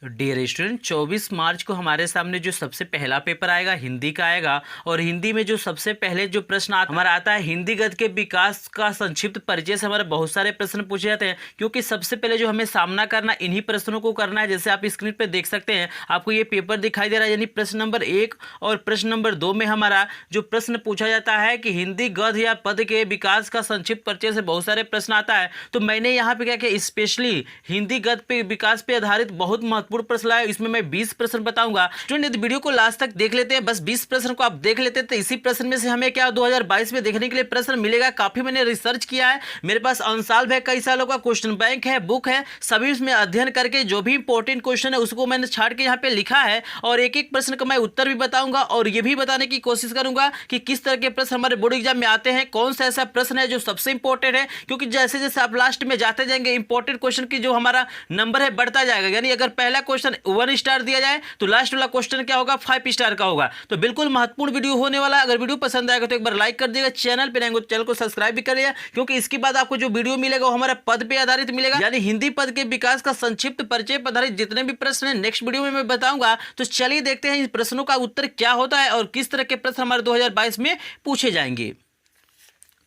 Dear student, 24 मार्च को हमारे सामने जो सबसे पहला पेपर आएगा हिंदी का आएगा। और हिंदी में जो सबसे पहले जो प्रश्न हमारा आता है, हिंदी गद्य के विकास का संक्षिप्त परिचय से हमारे बहुत सारे प्रश्न पूछे जाते हैं, क्योंकि सबसे पहले जो हमें सामना करना इन्हीं प्रश्नों को करना है। जैसे आप स्क्रीन पर देख सकते हैं, आपको ये पेपर दिखाई दे रहा है, यानी प्रश्न नंबर 1 और प्रश्न नंबर 2 में हमारा जो प्रश्न पूछा जाता है कि हिंदी गद्य या पद के विकास का संक्षिप्त परिचय से बहुत सारे प्रश्न आता है। तो मैंने यहाँ पे क्या किया, स्पेशली हिंदी गद्य पे विकास पे आधारित बहुत महत्वपूर्ण प्रश्न लाया। इसमें मैं 20 प्रश्न बताऊंगा। स्टूडेंट, यदि वीडियो को लास्ट तक देख लेते हैं, बस 20 प्रश्न को आप देख लेते हैं, तो इसी प्रश्न में से हमें क्या 2022 में देखने के लिए प्रश्न मिलेगा। काफी मैंने रिसर्च किया है, मेरे पास अनसॉल्व है, कई सालों का क्वेश्चन बैंक है, बुक है, सभी उसमें अध्ययन करके जो भी इंपॉर्टेंट क्वेश्चन है उसको मैंने छाट के यहाँ पे लिखा है। और एक एक प्रश्न का मैं उत्तर भी बताऊंगा और ये भी बताने की कोशिश करूंगा कि किस तरह के प्रश्न हमारे बोर्ड एग्जाम में आते हैं, कौन सा ऐसा प्रश्न है जो सबसे इंपॉर्टेंट है। क्योंकि जैसे जैसे आप लास्ट में जाते जाएंगे, इंपॉर्टेंट क्वेश्चन की जो हमारा नंबर है बढ़ता जाएगा। यानी अगर पहला क्वेश्चन 1 स्टार दिया जाए तो लास्ट वाला क्वेश्चन क्या होगा, 5 स्टार का होगा। तो बिल्कुल महत्वपूर्ण वीडियो होने वाला है। अगर वीडियो पसंद आएगा तो एक बार लाइक कर दिएगा, चैनल पे रहेंगे तो चैनल को सब्सक्राइब भी करिएगा, क्योंकि इसके बाद आपको जो वीडियो मिलेगा वो हमारा पद पे आधारित मिलेगा, यानी हिंदी पद के विकास का संक्षिप्त परिचय पर आधारित जितने भी प्रश्न है नेक्स्ट वीडियो में मैं बताऊंगा। तो चलिए देखते हैं इन प्रश्नों का उत्तर क्या होता है और किस तरह के प्रश्न हमारे 2022 में पूछे जाएंगे।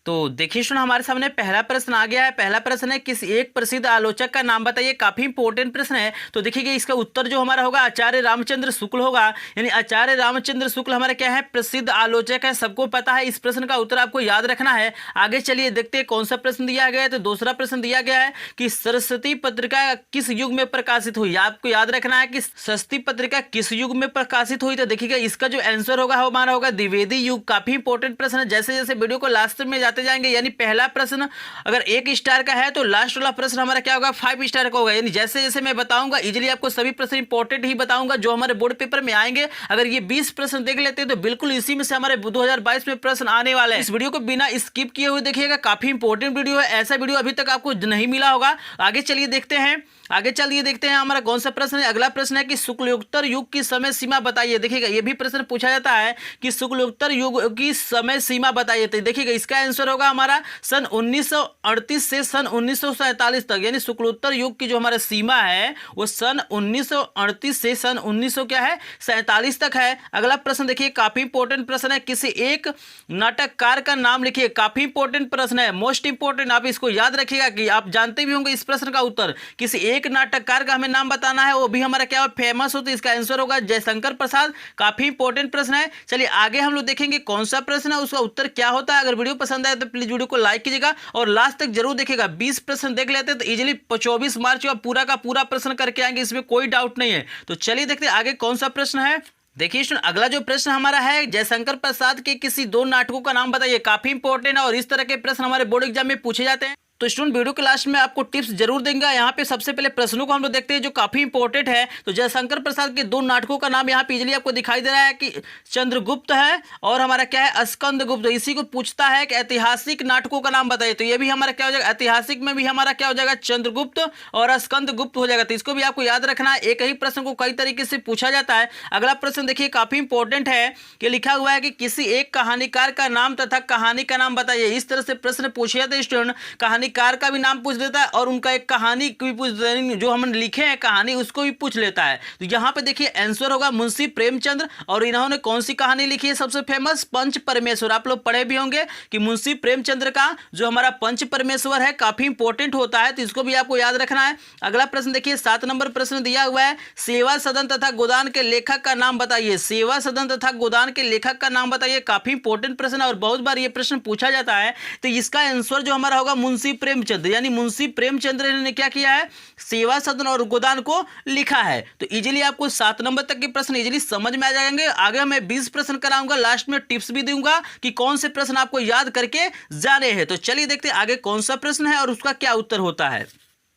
तो देखिए सुन, हमारे सामने पहला प्रश्न आ गया है। पहला प्रश्न है, किसी एक प्रसिद्ध आलोचक का नाम बताइए। काफी इंपॉर्टेंट प्रश्न है। तो देखिए इसका उत्तर जो हमारा होगा आचार्य रामचंद्र शुक्ल होगा। यानी आचार्य रामचंद्र शुक्ल हमारे क्या है, प्रसिद्ध आलोचक है, सबको पता है। इस प्रश्न का उत्तर आपको याद रखना है। आगे चलिए देखते हैं कौन सा प्रश्न दिया गया है। तो दूसरा प्रश्न दिया गया है कि सरस्वती पत्रिका किस युग में प्रकाशित हुई। आपको याद रखना है कि सरस्वती पत्रिका किस युग में प्रकाशित हुई। तो देखिएगा इसका जो आंसर होगा हमारा होगा द्विवेदी युग। काफी इंपॉर्टेंट प्रश्न है। जैसे जैसे वीडियो को लास्ट में जाते जाएंगे, यानी पहला प्रश्न अगर 1 स्टार का है तो लास्ट वाला प्रश्न हमारा क्या होगा, 5 स्टार का होगा। यानी जैसे जैसे मैं बताऊंगा इजीली आपको सभी प्रश्न इंपॉर्टेंट ही बताऊंगा जो हमारे बोर्ड पेपर में आएंगे। अगर ये 20 प्रश्न देख लेते हैं तो बिल्कुल इसी में से हमारे 2022 में प्रश्न आने वाले हैं। इस वीडियो को बिना स्किप किए हुए देखिएगा, काफी इंपॉर्टेंट वीडियो है। ऐसा वीडियो अभी तक आपको नहीं मिला होगा। आगे चलिए देखते हैं, हमारा कौन सा प्रश्न है। अगला प्रश्न है कि शुक्लोत्तर युग की समय सीमा बताइए। देखिएगा ये भी प्रश्न पूछा जाता है कि शुक्लोत्तर युग की समय सीमा बताइए। तो देखिएगा इसका आंसर होगा हमारा सन 1938 से सन 1947 तक। यानी शुक्लोत्तर युग की जो हमारा सीमा है वो सन 1938 से सन 1947 तक है। अगला प्रश्न देखिए, काफी इंपॉर्टेंट प्रश्न है, किसी एक नाटककार का नाम लिखिए। काफी इंपॉर्टेंट प्रश्न है, मोस्ट इंपॉर्टेंट। आप इसको याद रखिएगा कि आप जानते भी होंगे इस प्रश्न का उत्तर। किसी एक नाटककार का हमें नाम बताना है, वो भी हमारा क्या फेमस हो। तो इसका आंसर होगा जयशंकर प्रसाद। काफी इंपॉर्टेंट प्रश्न है। चलिए आगे हम लोग देखेंगे कौन सा प्रश्न है, उसका उत्तर क्या होता है। अगर वीडियो पसंद आए तो प्लीज वीडियो को लाइक कीजिएगा और लास्ट तक जरूर देखिएगा। 20 प्रश्न देख लेते हैं तो इजीली 24 मार्च का पूरा प्रश्न करके आएंगे, इसमें कोई डाउट नहीं है। तो चलिए देखते हैं आगे कौन सा प्रश्न है। देखिए अगला जो प्रश्न हमारा है, जयशंकर प्रसाद के किसी 2 नाटकों का नाम बताइए। काफी इंपॉर्टेंट है और इस तरह के प्रश्न हमारे बोर्ड एग्जाम में पूछे जाते हैं। तो स्टूडेंट वीडियो के लास्ट में आपको टिप्स जरूर देंगे। यहाँ पे सबसे पहले प्रश्नों को हम लोग देखते हैं जो काफी इंपॉर्टेंट है। तो जयशंकर प्रसाद के 2 नाटकों का नाम यहाँ पे इजीली आपको दिखाई दे रहा है कि चंद्रगुप्त है और हमारा क्या है, स्कंदगुप्त। तो इसी को पूछता है कि ऐतिहासिक नाटकों का नाम बताइए। तो ये भी हमारा क्या हो जाएगा, ऐतिहासिक में भी हमारा क्या हो जाएगा, चंद्रगुप्त और स्कंदगुप्त हो जाएगा। तो इसको भी आपको याद रखना है। एक ही प्रश्न को कई तरीके से पूछा जाता है। अगला प्रश्न देखिए काफी इंपॉर्टेंट है कि लिखा हुआ है कि किसी एक कहानीकार का नाम तथा कहानी का नाम बताइए। इस तरह से प्रश्न पूछे जाते हैं स्टूडेंट। कहानीकार का भी नाम पूछ देता है और उनका एक कहानी भी पूछ देता है, जो हमने लिखे हैं कहानी उसको भी पूछ लेता है। तो यहाँ पे देखिए आंसर होगा मुंशी प्रेमचंद्र। और इन्होंने कौन सी कहानी लिखी है सबसे फेमस, पंच परमेश्वर। आप लोग पढ़े भी होंगे कि मुंशी प्रेमचंद्र का जो हमारा पंच परमेश्वर है काफी इंपॉर्टेंट होता है। तो इसको भी आपको याद रखना है। अगला प्रश्न देखिए 7 नंबर प्रश्न दिया हुआ है, सेवा सदन तथा गोदान के लेखक का नाम बताइए। सेवा सदन तथा गोदान के लेखक का नाम बताइए। काफी इंपॉर्टेंट प्रश्न है और बहुत बार ये प्रश्न पूछा जाता है। तो इसका आंसर जो हमारा होगा मुंशी प्रेमचंद्र। यानी मुंशी प्रेमचंद्र ने क्या किया है, सेवा सदन और गोदान को लिखा है। तो इजीली आपको 7 नंबर तक के प्रश्न इजीली समझ में आ जाएंगे। आगे मैं 20 प्रश्न कराऊंगा, लास्ट में टिप्स भी दूंगा कि कौन से प्रश्न आपको याद करके जाने हैं। तो चलिए देखते हैं आगे कौन सा प्रश्न है और उसका क्या उत्तर होता है।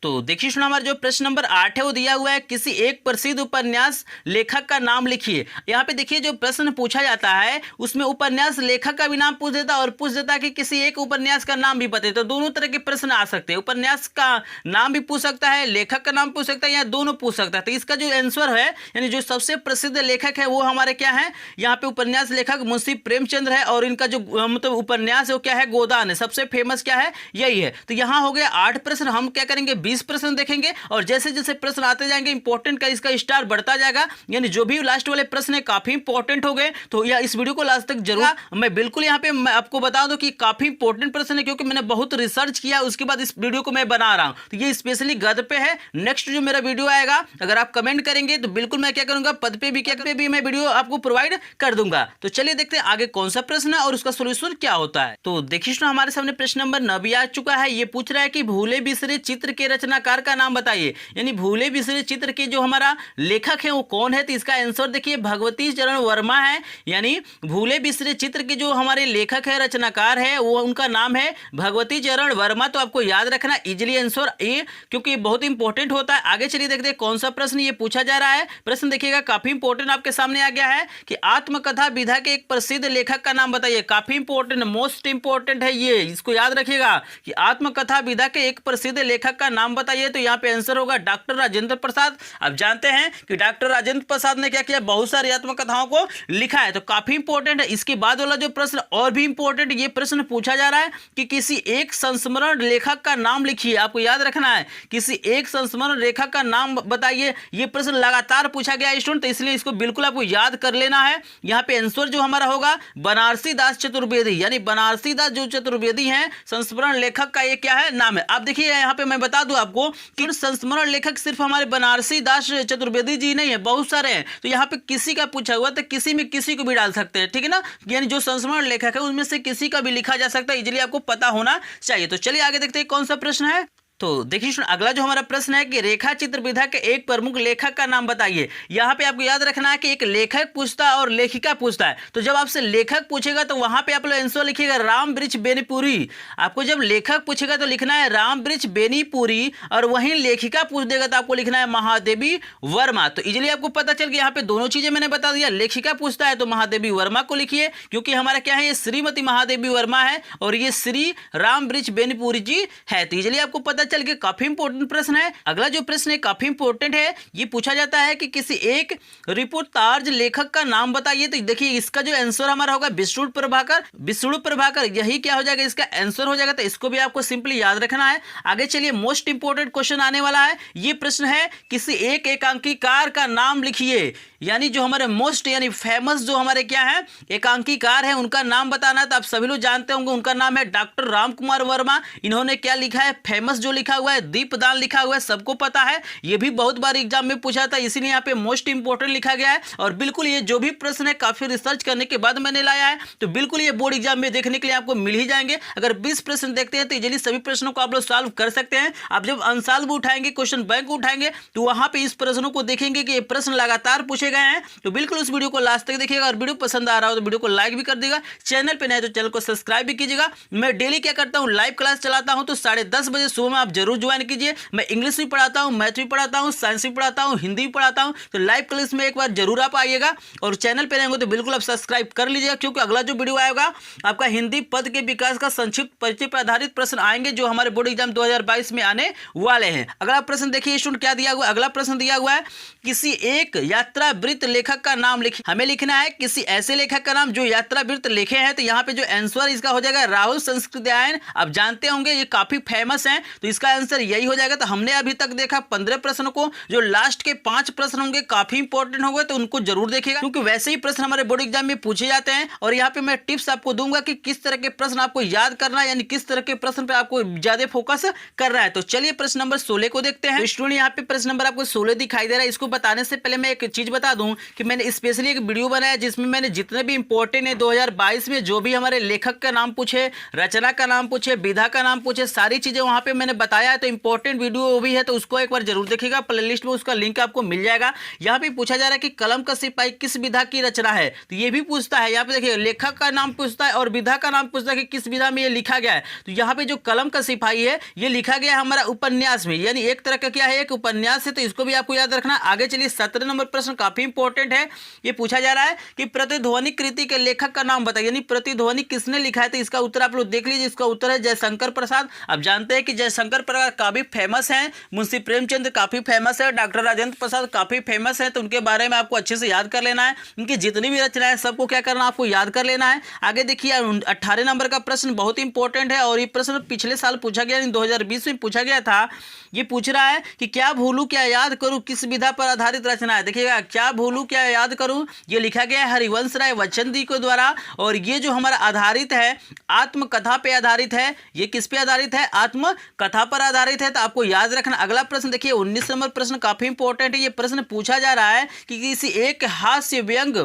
तो देखिए सुना, हमारा जो प्रश्न नंबर 8 है वो दिया हुआ है, किसी एक प्रसिद्ध उपन्यास लेखक का नाम लिखिए। यहाँ पे देखिए जो प्रश्न पूछा जाता है उसमें उपन्यास लेखक का भी नाम पूछ देता है और पूछ देता है कि किसी एक उपन्यास का नाम भी बताइए। तो दोनों तरह के प्रश्न आ सकते हैं, उपन्यास का नाम भी पूछ सकता है, लेखक का नाम पूछ सकता है, या दोनों पूछ सकता है। तो इसका जो आंसर है, यानी जो सबसे प्रसिद्ध लेखक है वो हमारे क्या है, यहाँ पे उपन्यास लेखक मुंशी प्रेमचंद्र है और इनका जो मतलब उपन्यास है वो क्या है, गोदान है। सबसे फेमस क्या है, यही है। तो यहाँ हो गया 8 प्रश्न। हम क्या करेंगे 20 प्रश्न देखेंगे और जैसे जैसे प्रश्न आते जाएंगे इंपॉर्टेंट का इसका स्टार बढ़ता जाएगा, यानी जो भी लास्ट वाले प्रश्न है काफी इंपॉर्टेंट हो गए। तो यह इस वीडियो को लास्ट तक जरूर, मैं बिल्कुल यहाँ पे मैं आपको बता दूं कि काफी इंपॉर्टेंट प्रश्न है, क्योंकि मैंने बहुत रिसर्च किया उसके बाद इस वीडियो को मैं बना रहा हूं। तो ये स्पेशली गद्य पे है। नेक्स्ट जो मेरा वीडियो आएगा अगर आप कमेंट करेंगे तो बिल्कुल मैं क्या करूंगा, पद पे भी मैं वीडियो आपको प्रोवाइड कर दूंगा। तो चलिए देखते हैं आगे कौन सा प्रश्न है और उसका सोल्यूशन क्या होता है। तो देखिए हमारे सामने प्रश्न नंबर 9 भी आ चुका है। ये पूछ रहा है कि भूले बिसरे चित्र के रचनाकार का नाम बताइए, यानी भूले बिसरे चित्र के जो हमारा लेखक है वो कौन है। तो इसका आंसर देखिए भगवती चरण वर्मा है, यानी भूले बिसरे चित्र के जो हमारे लेखक है रचनाकार है वो उनका नाम है भगवती चरण वर्मा। तो आपको याद रखना इजिली आंसर ए, क्योंकि ये बहुत इंपॉर्टेंट होता है। आगे चलिए देखते हैं कौन सा प्रश्न ये पूछा जा रहा है। प्रश्न देखिएगा काफी इंपॉर्टेंट आपके सामने आ गया है कि आत्मकथा विधा के एक प्रसिद्ध लेखक का नाम बताइए। काफी इंपॉर्टेंट, मोस्ट इंपॉर्टेंट है ये, इसको याद रखिएगा कि आत्मकथा विधा के एक प्रसिद्ध लेखक का नाम बताइए। तो यहाँ पे आंसर होगा डॉक्टर राजेंद्र प्रसाद। आप जानते हैं कि डॉक्टर राजेंद्र प्रसाद ने क्या किया, बहुत सारी आत्मकथाओं को लिखा है। तो काफी इंपॉर्टेंट है। इसके बाद वाला जो प्रश्न और भी इंपॉर्टेंट, ये प्रश्न पूछा जा रहा है कि किसी एक संस्मरण लेखक का नाम लिखिए। आपको याद रखना है किसी एक संस्मरण लेखक का नाम बताइए। ये प्रश्न लगातार पूछा गया स्टूडेंट, तो इसलिए इसको बिल्कुल आपको याद कर लेना है। यहाँ पे आंसर जो हमारा होगा बनारसी दास चतुर्वेदी, यानी बनारसी दास जो चतुर्वेदी हैं संस्मरण लेखक का ये क्या है, नाम है। आप देखिए यहाँ पे मैं बता दूं आपको कि संस्मरण लेखक सिर्फ हमारे बनारसी दास चतुर्वेदी जी नहीं है, बहुत सारे हैं। तो यहाँ पे किसी का पूछा हुआ तो किसी में किसी को भी डाल सकते हैं, ठीक है ना। यानी जो संस्मरण लेखक है उनमें से किसी का भी लिखा जा सकता है, इजीली आपको पता होना चाहिए। तो चलिए आगे देखते हैं कौन सा प्रश्न है। तो देखिए अगला जो हमारा प्रश्न है कि रेखा चित्र विधा के एक प्रमुख लेखक का नाम बताइए। यहाँ पे आपको याद रखना है कि एक लेखक पूछता है और लेखिका पूछता है। तो जब आपसे लेखक पूछेगा तो वहां पे आप लोग आंसर लिखिएगा राम वृक्ष बेनीपुरी। आपको जब लेखक पूछेगा तो लिखना है राम वृक्ष बेनीपुरी, और वहीं लेखिका पूछ देगा तो आपको लिखना है महादेवी वर्मा। तो इजिली आपको पता चल गया, यहाँ पे दोनों चीजें मैंने बता दिया। लेखिका पूछता है तो महादेवी वर्मा को लिखिए, क्योंकि हमारा क्या है ये श्रीमती महादेवी वर्मा है और ये श्री राम वृक्ष बेनीपुरी जी है। तो इजिली आपको पता चल के काफी इंपॉर्टेंट प्रश्न है। अगला जो प्रश्न है काफी इंपॉर्टेंट है। ये पूछा जाता है कि किसी एक रिपोर्टाज लेखक का नाम बताइए। तो देखिए इसका जो आंसर हमारा होगा विष्णु प्रभाकर। विष्णु प्रभाकर यही क्या हो जाएगा, इसका आंसर हो जाएगा। तो इसको भी आपको सिंपली याद रखना है। आगे चलिए मोस्ट इंपॉर्टेंट क्वेश्चन आने वाला है। ये प्रश्न है किसी एक एकांकीकार का नाम लिखिए, यानी जो हमारे मोस्ट यानी फेमस जो हमारे क्या है एकांकीकार है उनका नाम बताना। तो आप सभी लोग जानते होंगे उनका नाम है डॉक्टर राम कुमार वर्मा। इन्होंने क्या लिखा है, फेमस जो लिखा हुआ है दीपदान लिखा हुआ है, सबको पता है। ये भी बहुत बार एग्जाम में पूछा था, इसीलिए यहाँ पे मोस्ट इंपोर्टेंट लिखा गया है। और बिल्कुल ये जो भी प्रश्न है काफी रिसर्च करने के बाद मैंने लाया है, तो बिल्कुल ये बोर्ड एग्जाम में देखने के लिए आपको मिल ही जाएंगे। अगर 20 प्रश्न देखते हैं तो इजीली सभी प्रश्नों को आप लोग सॉल्व कर सकते हैं। आप जब अनसॉल्व उठाएंगे, क्वेश्चन बैंक उठाएंगे, तो वहां पे इस प्रश्नों को देखेंगे कि ये प्रश्न लगातार पूछे गए हैं। तो बिल्कुल उस वीडियो को लास्ट तक देखिएगा, और वीडियो पसंद आ रहा हो तो वीडियो को लाइक भी कर देगा। चैनल पे नए तो चैनल को सब्सक्राइब भी कीजिएगा। मैं डेली क्या करता हूँ, लाइव क्लास चलाता हूँ, तो 10:30 बजे सुबह में आप जरूर ज्वाइन कीजिए। मैं इंग्लिश भी पढ़ाता हूँ, मैथ भी पढ़ाता हूँ, साइंस भी पढ़ाता हूँ, हिंदी भी पढ़ाता हूँ। तो लाइव क्लास में एक बार जरूर आप आइएगा, और चैनल पे रहेंगे तो बिल्कुल आप सब्सक्राइब कर लीजिएगा, क्योंकि अगला जो वीडियो आएगा आपका हिंदी पद के विकास का संक्षिप्त परिचय पर आधारित प्रश्न आएंगे, जो हमारे बोर्ड एग्जाम 2022 में आने वाले हैं। अगला प्रश्न देखिए स्टूडेंट क्या दिया हुआ है। अगला प्रश्न दिया हुआ है किसी एक यात्रा वृत्त लेखक का नाम लिखिए। हमें लिखना है किसी ऐसे लेखक का नाम जो यात्रा वृत्त लिखे हैं। तो यहाँ पे जो आंसर इसका हो जाएगा राहुल संस्कृत्यायन। आप जानते होंगे ये काफी फेमस हैं, तो इसका आंसर यही हो जाएगा। तो हमने अभी तक देखा 15 प्रश्नों को, जो लास्ट के 5 प्रश्न होंगे काफी इंपॉर्टेंट होंगे, तो उनको जरूर देखिएगा, क्योंकि वैसे ही प्रश्न हमारे बोर्ड एग्जाम में पूछे जाते हैं। और यहाँ पे मैं टिप्स आपको दूंगा कि किस तरह के प्रश्न आपको याद करना है, यानी किस तरह के प्रश्न पे आपको ज्यादा फोकस करना है। तो चलिए प्रश्न नंबर 16 को देखते हैं। तो स्टूडेंट यहाँ पे प्रश्न नंबर आपको 16 दिखाई दे रहा है। इसको बताने से पहले मैं एक चीज बता दूं कि मैंने स्पेशली एक वीडियो बनाया जिसमें मैंने जितने भी इंपॉर्टेंट है 2022 में जो भी हमारे लेखक का नाम पूछे, रचना का नाम पूछे, विधा का नाम पूछे, सारी चीजें वहां पे मैंने बताया है। तो इंपॉर्टेंट वीडियो वो भी है, तो उसको एक बार जरूर देखिएगा। प्लेलिस्ट में उसका लिंक आपको मिल जाएगा। यहाँ पे पूछा जा रहा है कि कलम का सिपाही किस विधा की रचना है। तो ये भी पूछता है, यहाँ पे देखिए लेखक का नाम पूछता है और विधा का नाम पूछता है कि किस विधा में ये लिखा गया है। तो यहाँ पे जो कलम का सिपाही है ये लिखा गया है हमारा उपन्यास में, यानी एक तरह का क्या है, एक उपन्यास है। तो इसको भी आपको याद रखना। आगे चलिए 17 नंबर प्रश्न काफी इंपॉर्टेंट है। ये पूछा जा रहा है कि प्रतिध्वनि कृति के लेखक का नाम बताइए, यानी प्रतिध्वनि किसने लिखा है। तो इसका उत्तर आप लोग देख लीजिए। इसका उत्तर है जयशंकर प्रसाद। आप जानते हैं कि जयशंकर हरिशंकर प्रसाद काफी फेमस हैं, मुंशी प्रेमचंद काफी फेमस है, डॉक्टर राजेंद्र प्रसाद काफी फेमस है। तो उनके बारे में आपको अच्छे से याद कर लेना है। उनकी जितनी भी रचनाएं सबको क्या करना, आपको याद कर लेना है। आगे देखिए 18 नंबर का प्रश्न बहुत इंपॉर्टेंट है और ये प्रश्न पिछले साल पूछा गया, 2020 में पूछा गया था। ये पूछ रहा है कि क्या भूलूं क्या याद करूं किस विधा पर आधारित रचना है। देखिएगा, क्या भूलूं क्या याद करूं, ये लिखा गया है हरिवंश राय बच्चन के द्वारा और ये जो हमारा आधारित है आत्मकथा पे आधारित है। ये किस पे आधारित है, आत्मकथा पर आधारित है। तो आपको याद रखना। अगला प्रश्न देखिए 19 नंबर प्रश्न काफी इंपॉर्टेंट है। ये प्रश्न पूछा जा रहा है कि किसी एक हास्य व्यंग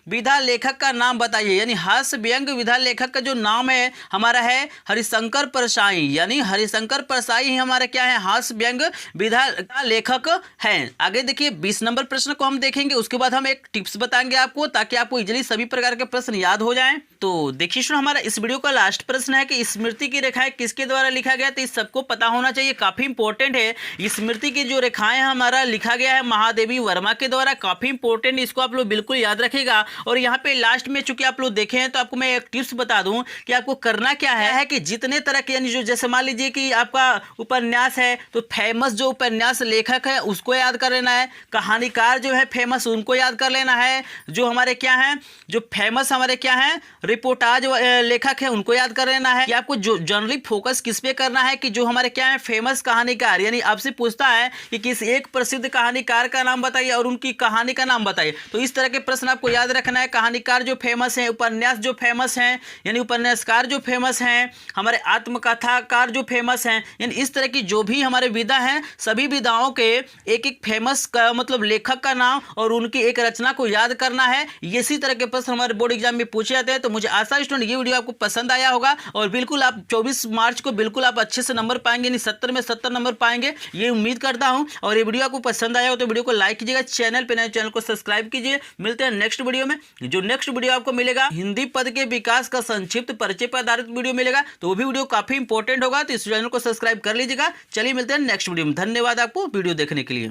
विधा लेखक का नाम बताइए। यानी हास्य व्यंग विधा लेखक का जो नाम है हमारा है हरिशंकर परसाई। यानी हरिशंकर परसाई ही हमारा क्या है, हास्य व्यंग विधा का लेखक है। आगे देखिए 20 नंबर प्रश्न को हम देखेंगे, उसके बाद हम एक टिप्स बताएंगे आपको ताकि आपको इजीली सभी प्रकार के प्रश्न याद हो जाएं। तो देखिए हमारा इस वीडियो का लास्ट प्रश्न है कि स्मृति की रेखाएं किसके द्वारा लिखा गया। तो इस सबको पता होना चाहिए, काफी इंपॉर्टेंट है। स्मृति की जो रेखाएं हमारा लिखा गया है महादेवी वर्मा के द्वारा, काफी इंपॉर्टेंट, इसको आप लोग बिल्कुल याद रखिएगा। और यहाँ पे लास्ट में चूंकि आप लोग देखे हैं तो आपको मैं एक टिप्स बता दूं कि आपको करना क्या है कि जितने तरह के यानी जो जैसे मान लीजिए कि आपका उपन्यास है तो फेमस जो उपन्यास लेखक है उसको याद कर लेना है, कहानीकार जो है फेमस उनको याद कर लेना है, जो हमारे क्या है जो फेमस हमारे क्या है रिपोर्टाज लेखक है उनको याद कर लेना है। कि आपको जो जनरली फोकस किस पे करना है कि जो हमारे क्या है फेमस कहानीकार, यानी आपसे पूछता है कि किस एक प्रसिद्ध कहानीकार का नाम बताइए और उनकी कहानी का नाम बताइए। तो इस तरह के प्रश्न आपको याद रखना है। कहानीकार जो फेमस हैं, उपन्यास जो फेमस हैं यानी उपन्यासकार जो फेमस हैं, हमारे आत्मकथाकार जो फेमस हैं, यानी इस तरह की जो भी हमारे विधा हैं सभी विधाओं के एक एक फेमस का मतलब लेखक का नाम और उनकी एक रचना को याद करना है। इसी तरह के प्रश्न हमारे बोर्ड एग्जाम में पूछे जाते हैं। तो मुझे आशा है स्टूडेंट ये वीडियो आपको पसंद आया होगा और बिल्कुल आप 24 मार्च को बिल्कुल आप अच्छे से नंबर पाएंगे, यानी 70 में 70 नंबर पाएंगे ये उम्मीद करता हूं। और ये वीडियो आपको पसंद आया हो तो वीडियो को लाइक कीजिएगा, चैनल पे नए चैनल को सब्सक्राइब कीजिए। मिलते हैं नेक्स्ट वीडियो में। जो नेक्स्ट वीडियो आपको मिलेगा हिंदी पद के विकास का संक्षिप्त परिचय पर आधारित वीडियो मिलेगा, तो वो भी वीडियो काफी इंपॉर्टेंट होगा। तो इस चैनल को सब्सक्राइब कर लीजिएगा। चलिए मिलते हैं नेक्स्ट वीडियो में। धन्यवाद आपको वीडियो देखने के लिए।